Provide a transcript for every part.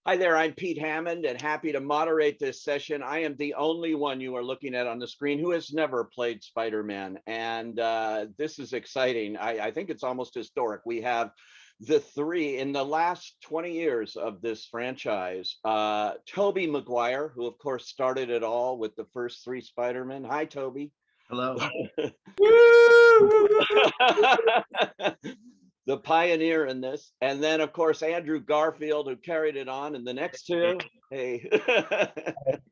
Hi there, I'm Pete Hammond and happy to moderate this session. I am the only one you are looking at on the screen who has never played Spider-Man. And this is exciting. I think it's almost historic. We have the three in the last 20 years of this franchise. Tobey Maguire, who of course started it all with the first three Spider-Men. Hi, Tobey. Hello. The pioneer in this. And then, of course, Andrew Garfield, who carried it on in the next two. Hey.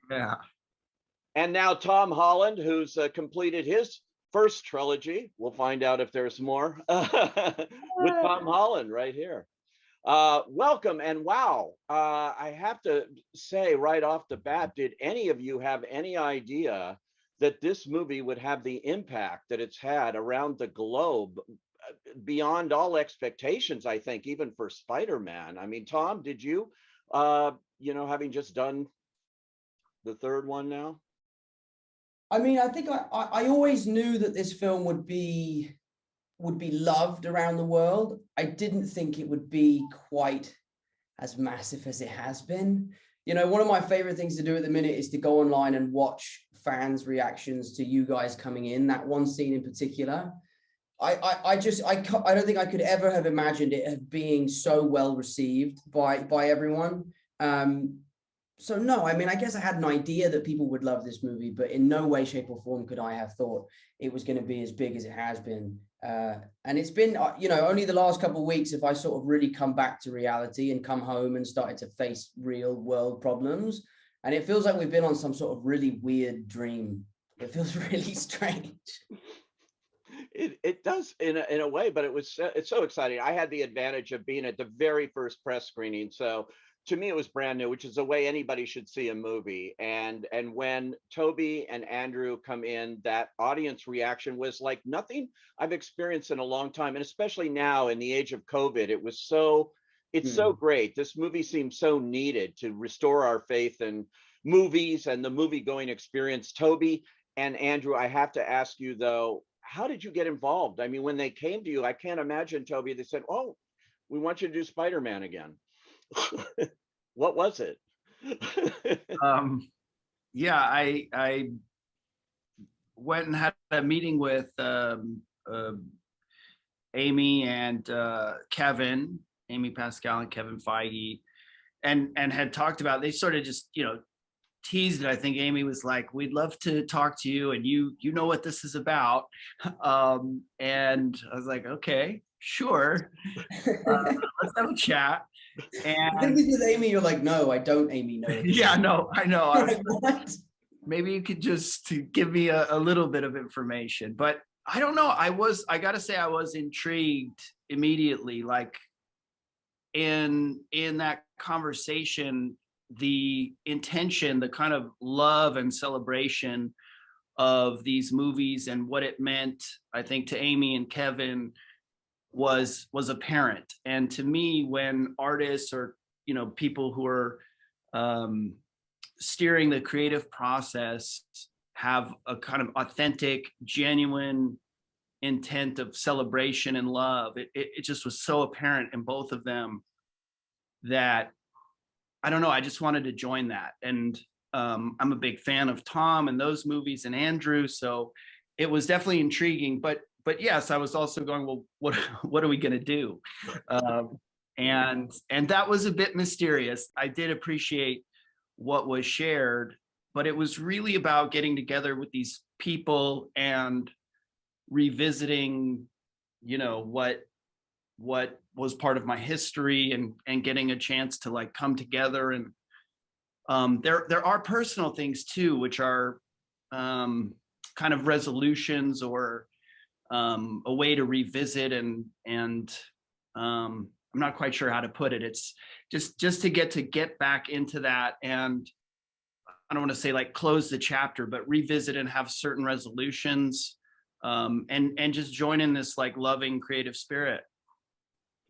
Yeah. And now Tom Holland, who's completed his first trilogy. We'll find out if there's more with Tom Holland right here. Welcome and wow. I have to say right off the bat, did any of you have any idea that this movie would have the impact that it's had around the globe beyond all expectations, I think, even for Spider-Man? I mean, Tom, did you, having just done the third one now? I mean, I think I always knew that this film would be loved around the world. I didn't think it would be quite as massive as it has been. You know, one of my favorite things to do at the minute is to go online and watch fans' reactions to you guys coming in. That one scene in particular, I don't think I could ever have imagined it being so well received by everyone. So no, I mean, I guess I had an idea that people would love this movie, but in no way, shape, or form could I have thought it was going to be as big as it has been. And it's been, only the last couple of weeks if I sort of really come back to reality and come home and started to face real world problems. And it feels like we've been on some sort of really weird dream. It feels really strange. It does in a way, but it's so exciting. I had the advantage of being at the very first press screening, so to me it was brand new, which is the way anybody should see a movie. And when Tobey and Andrew come in, that audience reaction was like nothing I've experienced in a long time, and especially now in the age of COVID, it's so great. This movie seems so needed to restore our faith in movies and the movie going experience. Tobey and Andrew, I have to ask you though, how did you get involved? I mean, when they came to you, I can't imagine, Tobey, they said, "Oh, we want you to do Spider-Man again." What was it? Yeah, I went and had a meeting with Amy and Kevin, Amy Pascal and Kevin Feige, and had talked about, they sort of just, teased it. I think Amy was like, "We'd love to talk to you, and you know what this is about." And I was like, "Okay, sure, let's have a chat." And I think with Amy, you're like, "No, I don't, Amy, no." Yeah, no, I know. I was like, what? Maybe you could just give me a little bit of information, but I don't know. I gotta say, I was intrigued immediately. Like in that conversation, the intention, the kind of love and celebration of these movies and what it meant, I think, to Amy and Kevin was apparent. And to me, when artists or people who are steering the creative process have a kind of authentic, genuine intent of celebration and love, it just was so apparent in both of them that I don't know, I just wanted to join that. And I'm a big fan of Tom and those movies and Andrew, so it was definitely intriguing. But yes, I was also going, well, what are we going to do? And that was a bit mysterious. I did appreciate what was shared, but it was really about getting together with these people and revisiting, what was part of my history, and getting a chance to like come together. And there are personal things too, which are kind of resolutions or a way to revisit, and I'm not quite sure how to put it. It's just to get back into that, and I don't want to say like close the chapter, but revisit and have certain resolutions, and just join in this like loving creative spirit.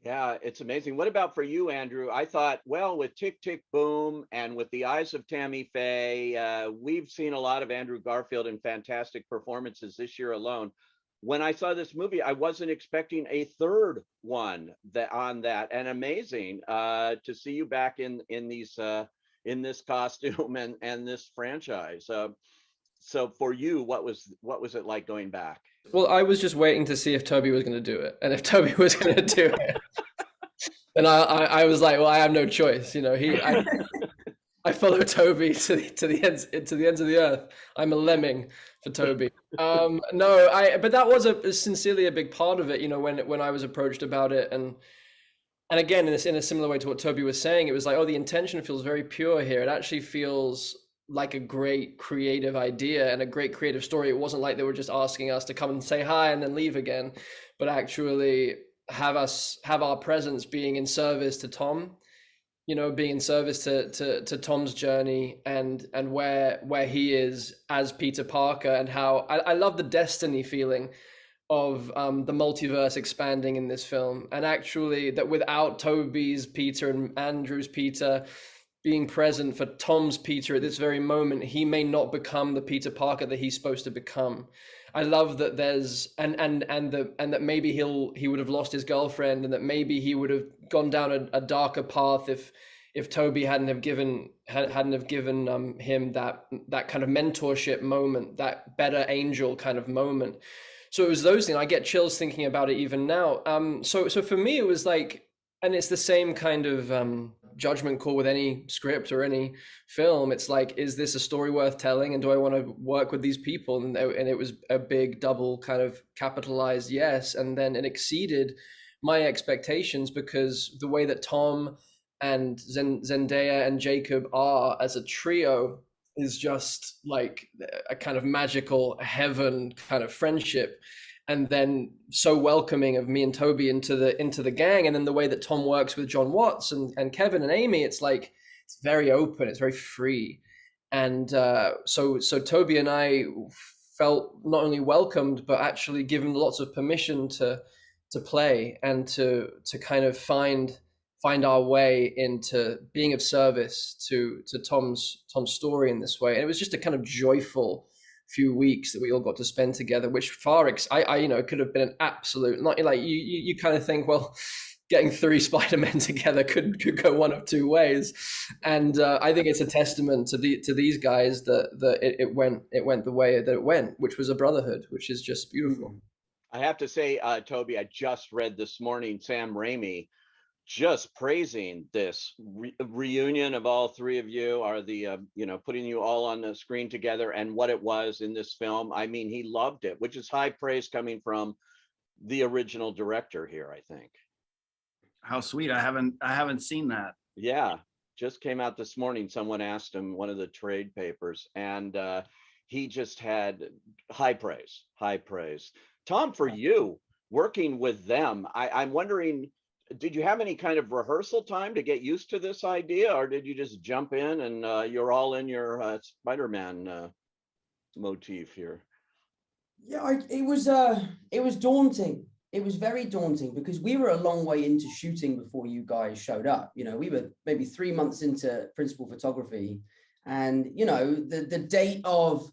Yeah, it's amazing. What about for you, Andrew? I thought, well, with Tick, Tick, Boom and with the eyes of Tammy Faye, we've seen a lot of Andrew Garfield in fantastic performances this year alone. when I saw this movie, I wasn't expecting a third one on that, and amazing to see you back in these in this costume and this franchise. So for you, what was it like going back? Well, I was just waiting to see if Tobey was going to do it, and if Tobey was going to do it, and I was like, well, I have no choice, you know. I follow Tobey to the ends of the earth. I'm a lemming for Tobey. But that was sincerely a big part of it, you know, when I was approached about it, and again, in a similar way to what Tobey was saying, it was like, oh, the intention feels very pure here. It actually feels like a great creative idea and a great creative story. It wasn't like they were just asking us to come and say hi and then leave again, but actually have our presence being in service to Tom, you know, being in service to Tom's journey and where he is as Peter Parker, and how I love the destiny feeling of the multiverse expanding in this film, and actually that without Tobey's Peter and Andrew's Peter being present for Tom's Peter at this very moment, he may not become the Peter Parker that he's supposed to become. I love that there's and that maybe he would have lost his girlfriend, and that maybe he would have gone down a darker path if Tobey hadn't have given him that kind of mentorship moment, that better angel kind of moment. So it was those things. I get chills thinking about it even now. So for me it was like, and it's the same kind of judgment call with any script or any film. It's like, is this a story worth telling, and do I want to work with these people? And it was a big double kind of capitalized yes, and then it exceeded my expectations, because the way that Tom and Zendaya and Jacob are as a trio is just like a kind of magical heaven kind of friendship, and then so welcoming of me and Tobey into the gang. And then the way that Tom works with John Watts and Kevin and Amy, it's like, it's very open, it's very free. And so Tobey and I felt not only welcomed, but actually given lots of permission to play and to kind of find our way into being of service to Tom's story in this way. And it was just a kind of joyful few weeks that we all got to spend together, which I you know, could have been an absolute, not like you kind of think, well, getting 3 Spider-Men together could go one of 2 ways. And I think it's a testament to these guys that it went the way that it went, which was a brotherhood, which is just beautiful. I have to say, Tobey, I just read this morning Sam Raimi just praising this reunion of all 3 of you, are the you know, putting you all on the screen together, and what it was in this film. I mean, he loved it, which is high praise coming from the original director here, I think. How sweet. I haven't seen that. Yeah, just came out this morning. Someone asked him, one of the trade papers, and he just had high praise. Tom, for you working with them, I'm wondering, did you have any kind of rehearsal time to get used to this idea, or did you just jump in and you're all in your Spider-Man motif here? Yeah, it was daunting. It was very daunting, because we were a long way into shooting before you guys showed up. You know, we were maybe 3 months into principal photography, and you know, the date of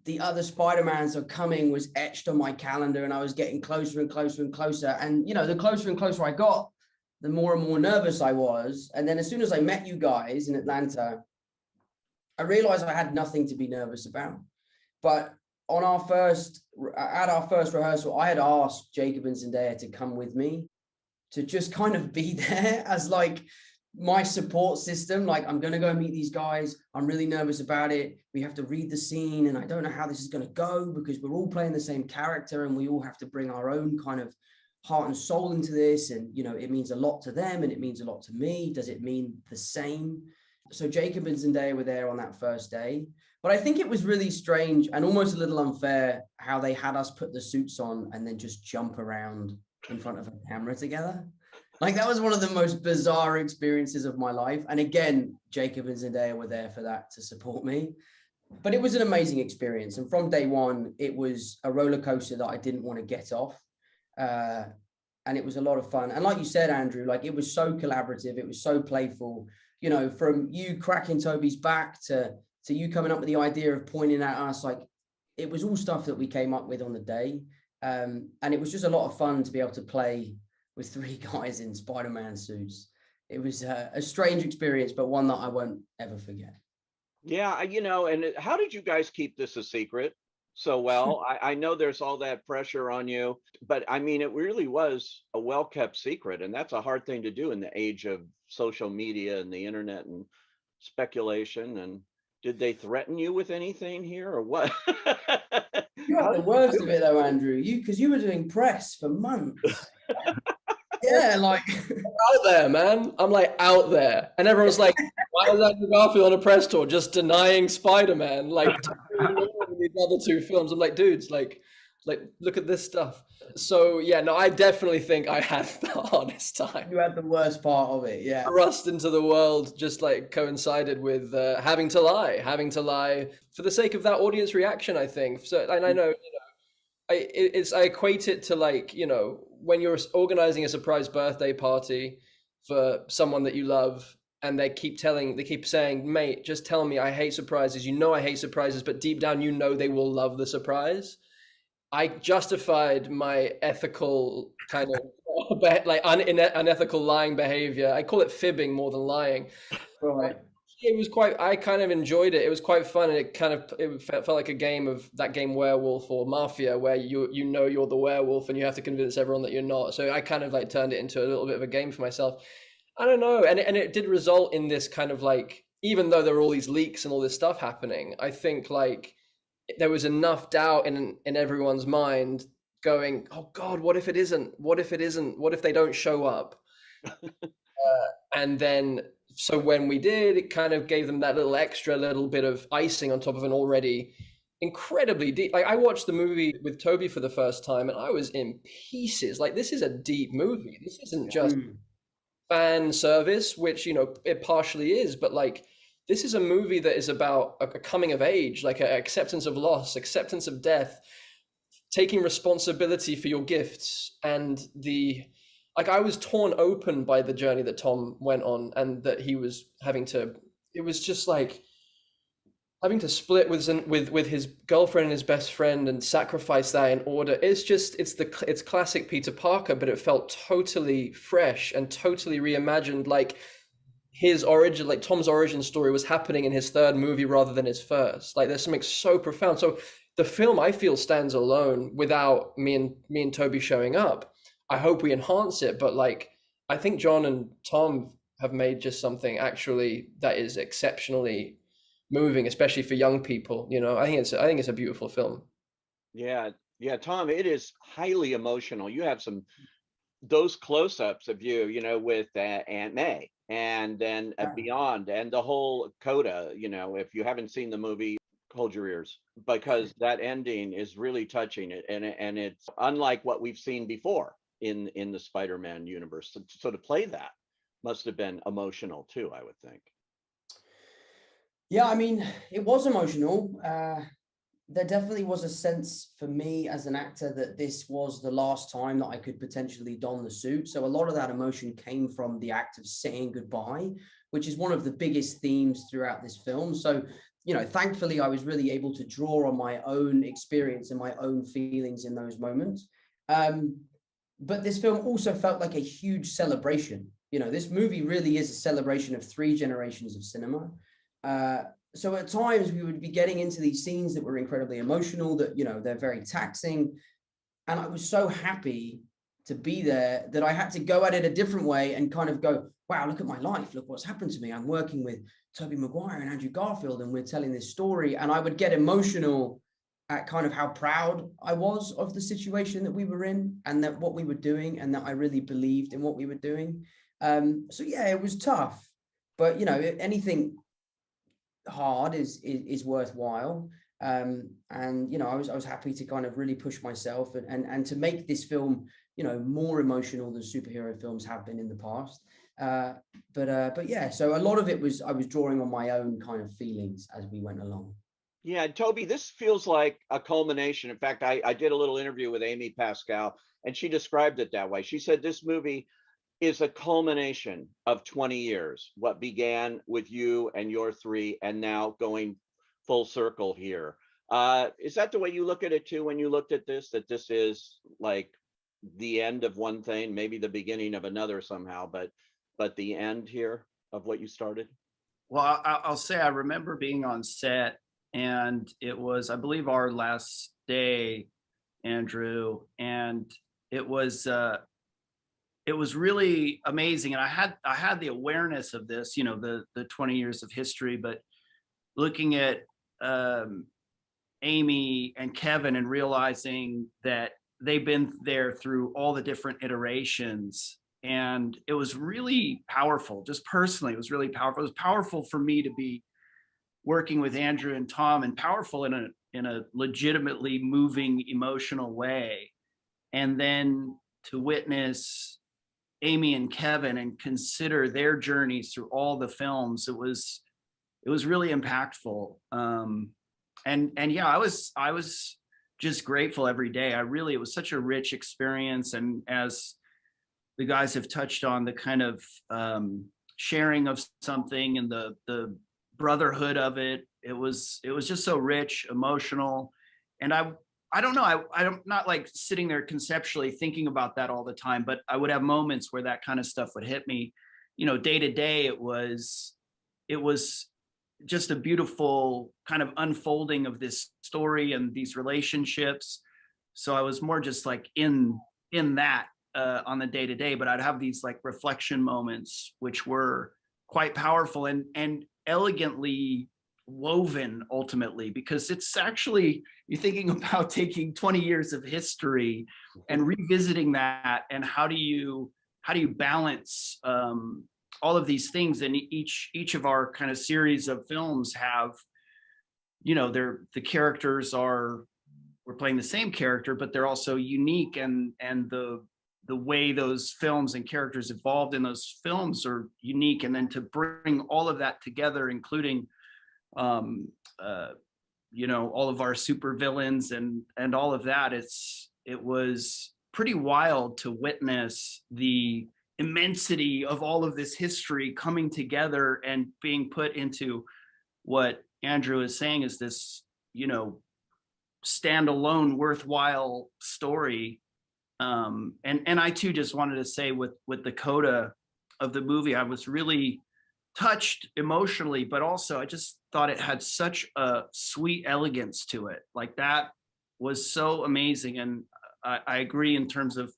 the other Spider-Mans are coming was etched on my calendar, and I was getting closer and closer and closer. And you know, the closer and closer I got, the more and more nervous I was. And then as soon as I met you guys in Atlanta, I realized I had nothing to be nervous about. But at our first rehearsal, I had asked Jacob and Zendaya to come with me, to just kind of be there as like my support system. Like, I'm going to go meet these guys. I'm really nervous about it. We have to read the scene, and I don't know how this is going to go, because we're all playing the same character, and we all have to bring our own kind of heart and soul into this. And, you know, it means a lot to them and it means a lot to me. Does it mean the same? So Jacob and Zendaya were there on that first day. But I think it was really strange and almost a little unfair how they had us put the suits on and then just jump around in front of a camera together. Like, that was one of the most bizarre experiences of my life. And again, Jacob and Zendaya were there for that, to support me. But it was an amazing experience. And from day one, it was a roller coaster that I didn't want to get off. And it was a lot of fun. And like you said, Andrew, like, it was so collaborative. It was so playful, you know, from you cracking Tobey's back to you coming up with the idea of pointing at us. Like, it was all stuff that we came up with on the day. And it was just a lot of fun to be able to play with three guys in Spider-Man suits. It was a strange experience, but one that I won't ever forget. Yeah, and how did you guys keep this a secret so well? I know there's all that pressure on you, but I mean, it really was a well-kept secret, and that's a hard thing to do in the age of social media and the internet and speculation. And did they threaten you with anything here or what? You How had the did you worst do of it? it though, Andrew. Because you were doing press for months. Yeah, like Out there, man. I'm like out there, and everyone's like, "Why is Andrew Garfield on a press tour just denying Spider-Man? Like these other two films." I'm like, dudes, like look at this stuff. So yeah, no, I definitely think I had the hardest time. you had the worst part of it. Yeah. Thrust into the world just like coincided with having to lie for the sake of that audience reaction. I think so, and I know. I equate it to like, when you're organizing a surprise birthday party for someone that you love and they keep saying, mate, just tell me I hate surprises. I hate surprises, but deep down, they will love the surprise. I justified my ethical kind of like unethical lying behavior. I call it fibbing more than lying. Right. It was I kind of enjoyed it. It was quite fun, and it felt like a game of that game Werewolf or Mafia, where you're the werewolf and you have to convince everyone that you're not. So I kind of like turned it into a little bit of a game for myself. I don't know, and it did result in this kind of like, even though there were all these leaks and all this stuff happening, I think like there was enough doubt in everyone's mind going, oh God, what if it isn't? What if it isn't? What if they don't show up? And then, so when we did, it kind of gave them that little bit of icing on top of an already incredibly deep. Like I watched the movie with Toby for the first time and I was in pieces. Like this is a deep movie. This isn't just fan service, which, it partially is, but like this is a movie that is about a coming of age, like an acceptance of loss, acceptance of death, taking responsibility for your gifts, and like I was torn open by the journey that Tom went on, and that he was it was just like having to split with his girlfriend and his best friend and sacrifice that in order. It's classic Peter Parker, but it felt totally fresh and totally reimagined. Like his origin, like Tom's origin story was happening in his third movie rather than his first. Like there's something so profound. So the film, I feel, stands alone without me and Toby showing up. I hope we enhance it, but like I think John and Tom have made just something actually that is exceptionally moving, especially for young people. I think it's a beautiful film. Yeah, Tom, it is highly emotional. You have those close-ups of you, with Aunt May, and then beyond, and the whole coda. If you haven't seen the movie, hold your ears, because that ending is really touching. And it's unlike what we've seen before in the Spider-Man universe. So to play that must have been emotional too, I would think. Yeah, I mean, it was emotional. There definitely was a sense for me as an actor that this was the last time that I could potentially don the suit. So a lot of that emotion came from the act of saying goodbye, which is one of the biggest themes throughout this film. So, thankfully, I was really able to draw on my own experience and my own feelings in those moments. But this film also felt like a huge celebration. This movie really is a celebration of 3 generations of cinema. So at times we would be getting into these scenes that were incredibly emotional, that, they're very taxing. And I was so happy to be there that I had to go at it a different way and kind of go, wow, look at my life. Look what's happened to me. I'm working with Tobey Maguire and Andrew Garfield, and we're telling this story. And I would get emotional at kind of how proud I was of the situation that we were in, and that what we were doing, and that I really believed in what we were doing. So yeah, it was tough, but anything hard is worthwhile. And I was happy to kind of really push myself and to make this film more emotional than superhero films have been in the past. But yeah, so a lot of it was I was drawing on my own kind of feelings as we went along. Yeah, Toby, this feels like a culmination. In fact, I did a little interview with Amy Pascal, and she described it that way. She said this movie is a culmination of 20 years, what began with you and your 3, and now going full circle here. Is that the way you look at it too when you looked at this, that this is like the end of one thing, maybe the beginning of another somehow, but the end here of what you started? Well, I'll say I remember being on set, and it was, I believe, our last day, Andrew, and it was really amazing. And I had the awareness of this, you know, the 20 years of history, but looking at Amy and Kevin and realizing that they've been there through all the different iterations. And it was really powerful, just personally, it was really powerful. It was powerful for me to be working with Andrew and Tom, and powerful in a legitimately moving, emotional way. And then to witness Amy and Kevin and consider their journeys through all the films, it was really impactful. And yeah, I was just grateful every day. It was such a rich experience. And as the guys have touched on, the kind of sharing of something and the brotherhood of it, it was just so rich, emotional. And I don't know, I'm not like sitting there conceptually thinking about that all the time, but I would have moments where that kind of stuff would hit me. You know, day to day, it was just a beautiful kind of unfolding of this story and these relationships. So I was more just like in that on the day to day, but I'd have these like reflection moments, which were quite powerful and elegantly woven ultimately, because it's actually, you're thinking about taking 20 years of history and revisiting that, and how do you balance all of these things. And each of our kind of series of films have, you know, the characters we're playing the same character, but they're also unique, and the way those films and characters evolved in those films are unique. And then to bring all of that together, including you know, all of our super villains and all of that, it was pretty wild to witness the immensity of all of this history coming together and being put into what Andrew is saying is this, you know, standalone worthwhile story. And I too just wanted to say with the coda of the movie, I was really touched emotionally, but also I just thought it had such a sweet elegance to it. Like, that was so amazing. And I agree in terms of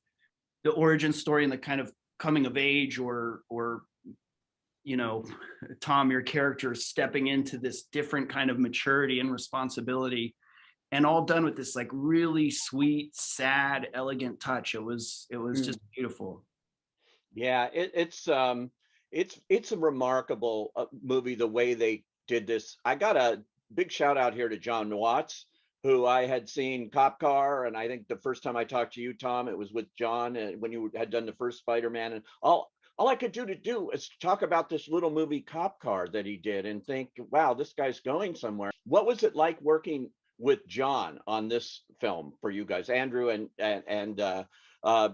the origin story and the kind of coming of age, or you know, Tom, your character stepping into this different kind of maturity and responsibility, and all done with this like really sweet, sad, elegant touch. It was just beautiful. Yeah, it's a remarkable movie, the way they did this. I got a big shout out here to John Watts, who I had seen Cop Car, and I think the first time I talked to you, Tom, it was with John, and when you had done the first Spider-Man, and all I could do is talk about this little movie Cop Car that he did, and think, wow, this guy's going somewhere. What was it like working with John on this film for you guys? Andrew and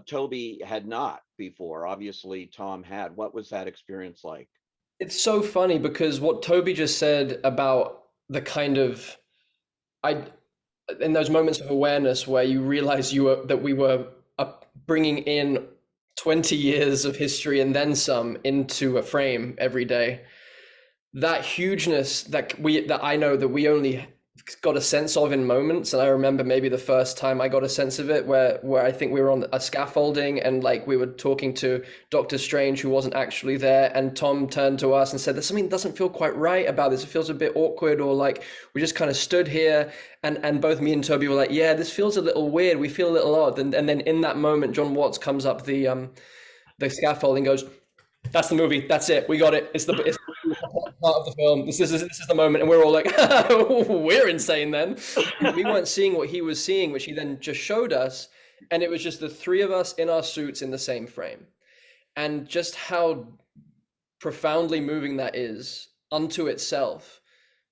Tobey had not before. Obviously, Tom had. What was that experience like? It's so funny because what Tobey just said about the kind of, in those moments of awareness where you realize that we were bringing in 20 years of history and then some into a frame every day. That hugeness that I know that we only got a sense of in moments. And I remember maybe the first time I got a sense of it where I think we were on a scaffolding and like we were talking to Doctor Strange, who wasn't actually there, and Tom turned to us and said, there's something that doesn't feel quite right about this. It feels a bit awkward, or like we just kind of stood here and both me and Tobey were like, yeah, this feels a little weird. We feel a little odd. And then in that moment, John Watts comes up the scaffolding, goes, that's the movie. That's it. We got it. It's the part of the film. This is the moment. And we're all like, we're insane then. We weren't seeing what he was seeing, which he then just showed us. And it was just the three of us in our suits in the same frame. And just how profoundly moving that is unto itself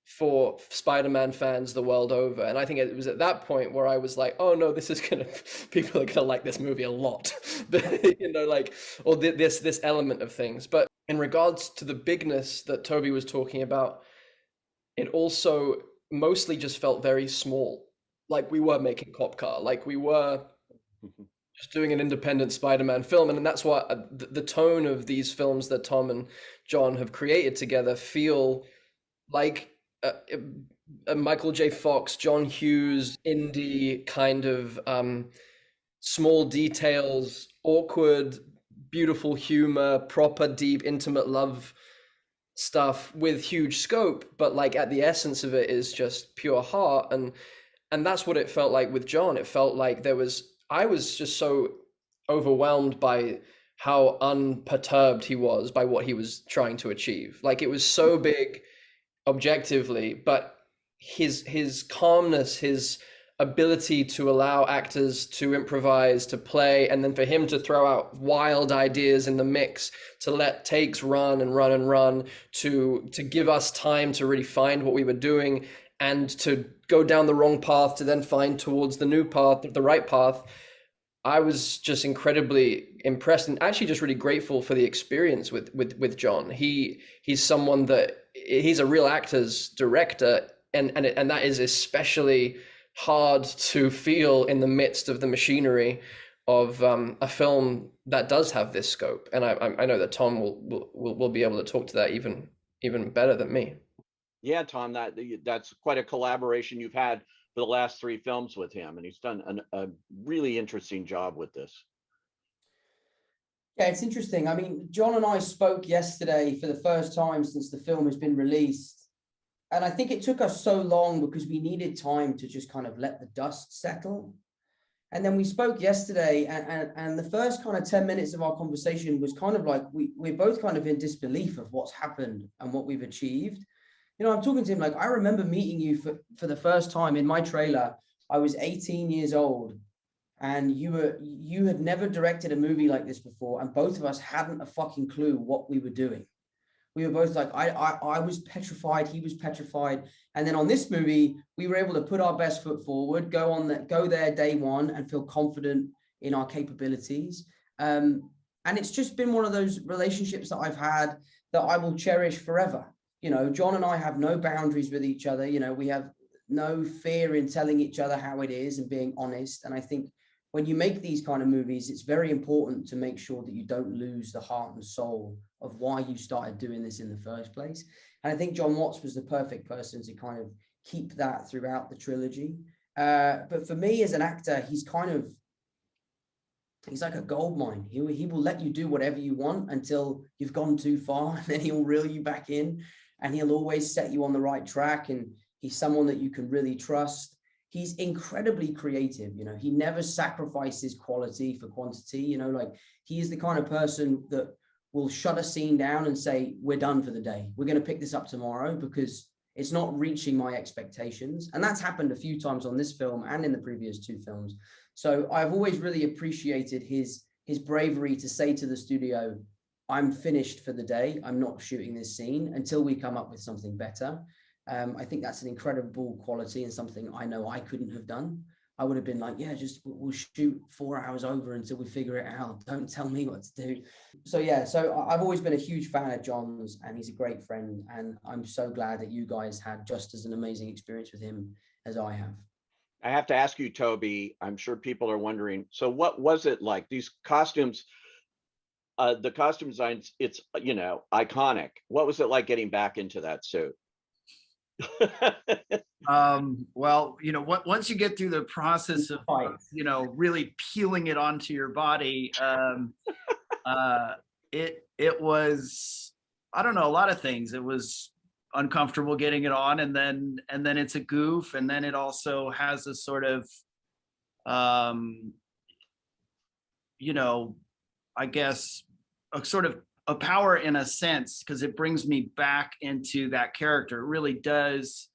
for Spider-Man fans the world over. And I think it was at that point where I was like, oh no, people are gonna like this movie a lot. You know, like, or this element of things. But in regards to the bigness that Tobey was talking about, it also mostly just felt very small, like we were making Cop Car, like we were just doing an independent Spider-Man film. And that's why the tone of these films that Tom and John have created together feel like a Michael J. Fox, John Hughes, indie kind of small details, awkward, beautiful humor, proper, deep, intimate love stuff with huge scope, but like at the essence of it is just pure heart. And that's what it felt like with John. It felt like I was just so overwhelmed by how unperturbed he was by what he was trying to achieve. Like it was so big objectively, but his calmness, his ability to allow actors to improvise, to play, and then for him to throw out wild ideas in the mix, to let takes run and run and run, to give us time to really find what we were doing, and to go down the wrong path to then find towards the new path, the right path. I was just incredibly impressed and actually just really grateful for the experience with John. He's someone that he's a real actor's director, and that is especially hard to feel in the midst of the machinery of a film that does have this scope. And I know that Tom will be able to talk to that even better than me. Yeah, Tom, that's quite a collaboration you've had for the last 3 films with him, and he's done a really interesting job with this. Yeah, it's interesting. I mean, John and I spoke yesterday for the first time since the film has been released. And I think it took us so long because we needed time to just kind of let the dust settle. And then we spoke yesterday, and the first kind of 10 minutes of our conversation was kind of like we're both kind of in disbelief of what's happened and what we've achieved. You know, I'm talking to him like, I remember meeting you for the first time in my trailer. I was 18 years old, and you had never directed a movie like this before, and both of us hadn't a fucking clue what we were doing. We were both like, I was petrified, he was petrified. And then on this movie, we were able to put our best foot forward, go there day one and feel confident in our capabilities. And it's just been one of those relationships that I've had that I will cherish forever. You know, John and I have no boundaries with each other. You know, we have no fear in telling each other how it is and being honest. And I think when you make these kind of movies, it's very important to make sure that you don't lose the heart and soul of why you started doing this in the first place. And I think John Watts was the perfect person to kind of keep that throughout the trilogy. But for me as an actor, he's like a gold mine. He will let you do whatever you want until you've gone too far, and then he'll reel you back in, and he'll always set you on the right track. And he's someone that you can really trust. He's incredibly creative. You know, he never sacrifices quality for quantity. You know, like he is the kind of person that will shut a scene down and say, we're done for the day. We're going to pick this up tomorrow because it's not reaching my expectations. And that's happened a few times on this film and in the previous 2 films. So I've always really appreciated his bravery to say to the studio, I'm finished for the day. I'm not shooting this scene until we come up with something better. I think that's an incredible quality and something I know I couldn't have done. I would have been like, yeah, just we'll shoot 4 hours over until we figure it out. Don't tell me what to do. So yeah, so I've always been a huge fan of John's, and he's a great friend. And I'm so glad that you guys had just as an amazing experience with him as I have. I have to ask you, Toby, I'm sure people are wondering, so what was it like? These costumes, the costume designs, it's, you know, iconic. What was it like getting back into that suit? Well, you know, once you get through the process of, you know, really peeling it onto your body, it was, I don't know, a lot of things. It was uncomfortable getting it on, and then it's a goof, and then it also has a sort of, you know, I guess a sort of a power in a sense, because it brings me back into that character. It really does.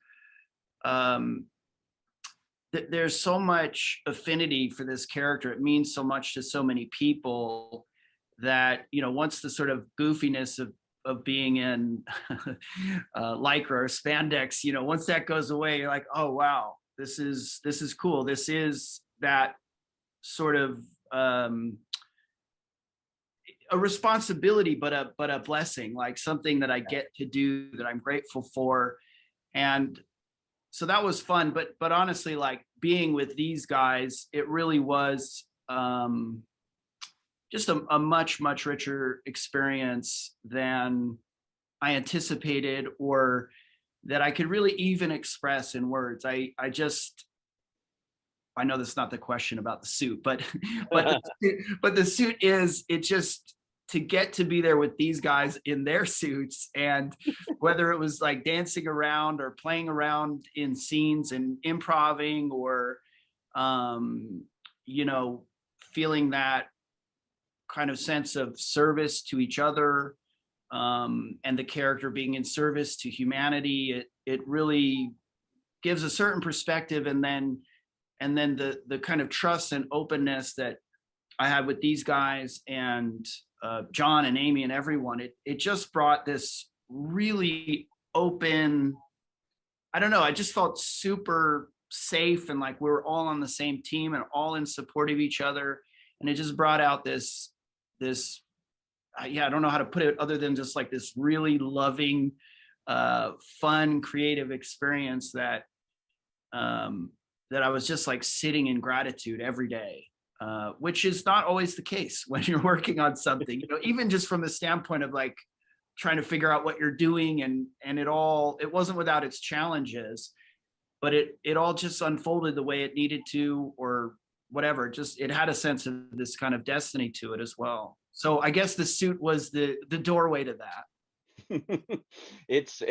There's so much affinity for this character. It means so much to so many people that, you know, once the sort of goofiness of being in lycra or spandex, you know, once that goes away, you're like, oh wow, this is cool. This is that sort of a responsibility, but a blessing, like something that I get to do that I'm grateful for. And that was fun, but honestly, like being with these guys, it really was just a much richer experience than I anticipated, or that I could really even express in words. I know that's not the question about the suit, but the suit is, it just, to get to be there with these guys in their suits, and whether it was like dancing around or playing around in scenes and improving, or you know, feeling that kind of sense of service to each other, and the character being in service to humanity, it really gives a certain perspective. And then the kind of trust and openness that I had with these guys, and John and Amy and everyone, it just brought this really open, I don't know, I just felt super safe, and like we were all on the same team and all in support of each other. And it just brought out this yeah, I don't know how to put it other than just like this really loving, fun, creative experience that I was just like sitting in gratitude every day, which is not always the case when you're working on something, you know, even just from the standpoint of like trying to figure out what you're doing, and it wasn't without its challenges, but it all just unfolded the way it needed to, or whatever. Just, it had a sense of this kind of destiny to it as well. So I guess the suit was the doorway to that. It's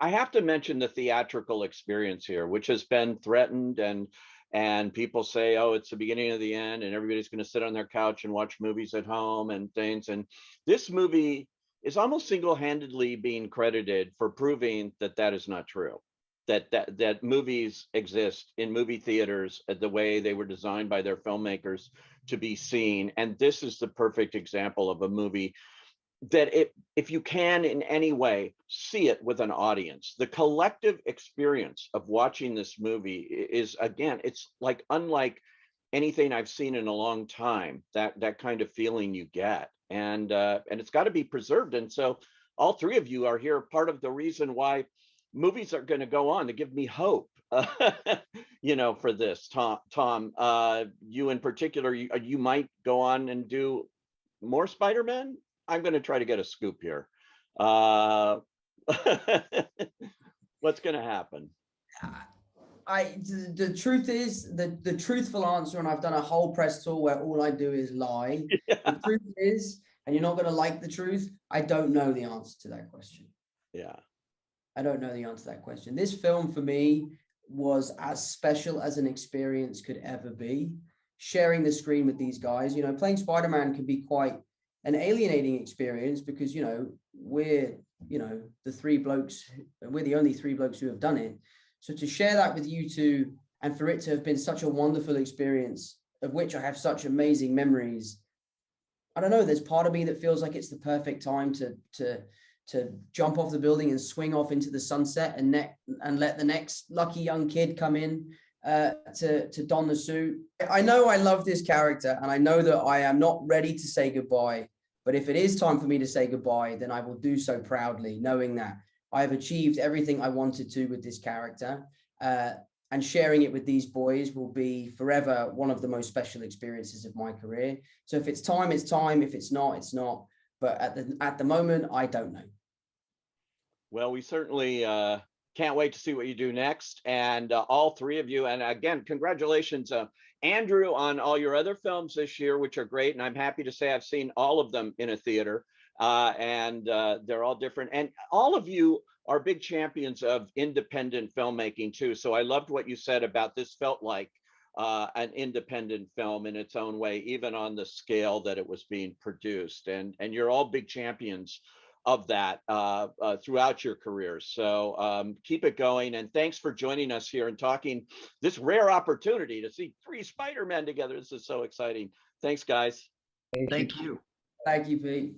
I have to mention the theatrical experience here, which has been threatened, and people say, oh, it's the beginning of the end and everybody's going to sit on their couch and watch movies at home and things. And this movie is almost single-handedly being credited for proving that that is not true. That movies exist in movie theaters the way they were designed by their filmmakers to be seen. And this is the perfect example of a movie that if you can in any way see it with an audience, the collective experience of watching this movie is, again, it's like unlike anything I've seen in a long time, that kind of feeling you get. And it's got to be preserved. And so all three of you are here, part of the reason why movies are going to go on, to give me hope, you know, for this. Tom, you in particular, you might go on and do more Spider-Man. I'm going to try to get a scoop here. What's going to happen? The truth is, the truthful answer, and I've done a whole press tour where all I do is lie. Yeah. The truth is, and you're not going to like the truth, I don't know the answer to that question. Yeah. I don't know the answer to that question. This film for me was as special as an experience could ever be. Sharing the screen with these guys, you know, playing Spider-Man can be quite an alienating experience because, you know, we're the only three blokes who have done it. So to share that with you two, and for it to have been such a wonderful experience, of which I have such amazing memories, I don't know, there's part of me that feels like it's the perfect time to jump off the building and swing off into the sunset and let the next lucky young kid come in to don the suit. I know I love this character, and I know that I am not ready to say goodbye, but if it is time for me to say goodbye, then I will do so proudly, knowing that I have achieved everything I wanted to with this character, and sharing it with these boys will be forever one of the most special experiences of my career. So if it's time, it's time. If it's not, it's not. But at the moment, I don't know. Well, we certainly can't wait to see what you do next. And all three of you, and again, congratulations, Andrew, on all your other films this year, which are great. And I'm happy to say I've seen all of them in a theater, and they're all different. And all of you are big champions of independent filmmaking too. So I loved what you said about this felt like an independent film in its own way, even on the scale that it was being produced. And you're all big champions of that throughout your careers. So keep it going. And thanks for joining us here and talking this rare opportunity to see three Spider-Men together. This is so exciting. Thanks, guys. Thank you. Thank you, Pete.